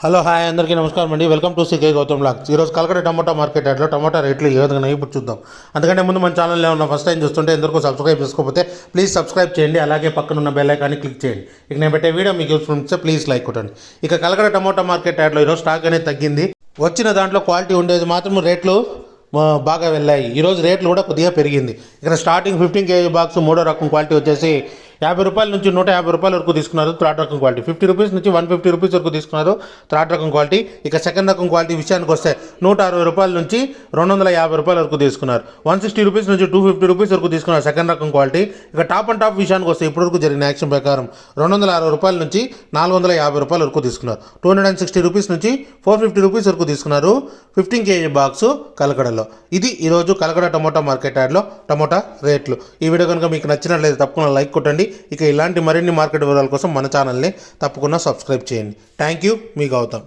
Hello hi అందరికీ నమస్కారం అండి. Welcome to CK Gautham blogs. ఈరోజు కలకడ టమాటా మార్కెట్ యార్డ్లో టమాటా రేట్లు ఏ విధంగా ఇప్పుడు చూద్దాం. అందుకంటే ముందు మన ఛానల్లో ఉన్న ఫస్ట్ టైం చూస్తుంటే ఎందుకు సబ్స్క్రైబ్ చేసుకోకపోతే ప్లీజ్ సబ్స్క్రైబ్ చేయండి. అలాగే పక్కన ఉన్న బెల్ ఐకాన్ని క్లిక్ చేయండి. ఇక నేను పెట్టే వీడియో మీకు యూస్ఫుల్ ఉంటే ప్లీజ్ లైక్ కొట్టండి. ఇక కలకడ టమాటా మార్కెట్ యార్డ్లో ఈరోజు స్టాక్ అనేది తగ్గింది. వచ్చిన దాంట్లో క్వాలిటీ ఉండేది మాత్రం రేట్లు బాగా వెళ్ళాయి. ఈరోజు రేట్లు కూడా కొద్దిగా పెరిగింది. ఇక్కడ స్టార్టింగ్ 15 kg బాక్స్ మూడో రకం క్వాలిటీ వచ్చేసి 50 రూపాయల నుంచి 150 రూపాయల వరకు తీసుకున్నారు. థర్డ్ రకం క్వాలిటీ 50 రూపీస్ నుంచి 150 రూపీస్ వరకు తీసుకున్నారు థర్డ్ రకం క్వాలిటీ. ఇక సెకండ్ రకం క్వాలిటీ విషయానికి వస్తే 160 రూపాయల నుంచి 250 రూపాయల వరకు తీసుకున్నారు. 160 రూపీస్ నుంచి 250 రూపీస్ వరకు తీసుకున్నారు సెకండ్ రకం క్వాలిటీ. ఇక టాప్ అండ్ టాప్ విషయానికి వస్తే ఇప్పటివరకు జరిగిన యాక్షన్ ప్రకారం 260 రూపాయల నుంచి 450 రూపాయల వరకు తీసుకున్నారు. 260 రూపీస్ నుంచి 450 రూపీస్ వరకు తీసుకున్నారు 15 kg బాక్స్ కలకడలో. ఇది ఈరోజు కలకడ టమోటా మార్కెట్ యార్డ్లో టమోటా రేట్లు. ఈ వీడియో కనుక మీకు నచ్చినట్లయితే తప్పకుండా లైక్ కొట్టండి. ఇక ఇలాంటి మరిన్ని మార్కెట్ వివరాల కోసం మన ఛానల్ని తప్పకుండా సబ్స్క్రైబ్ చేయండి. థ్యాంక్ యూ, మీ గౌతమ్.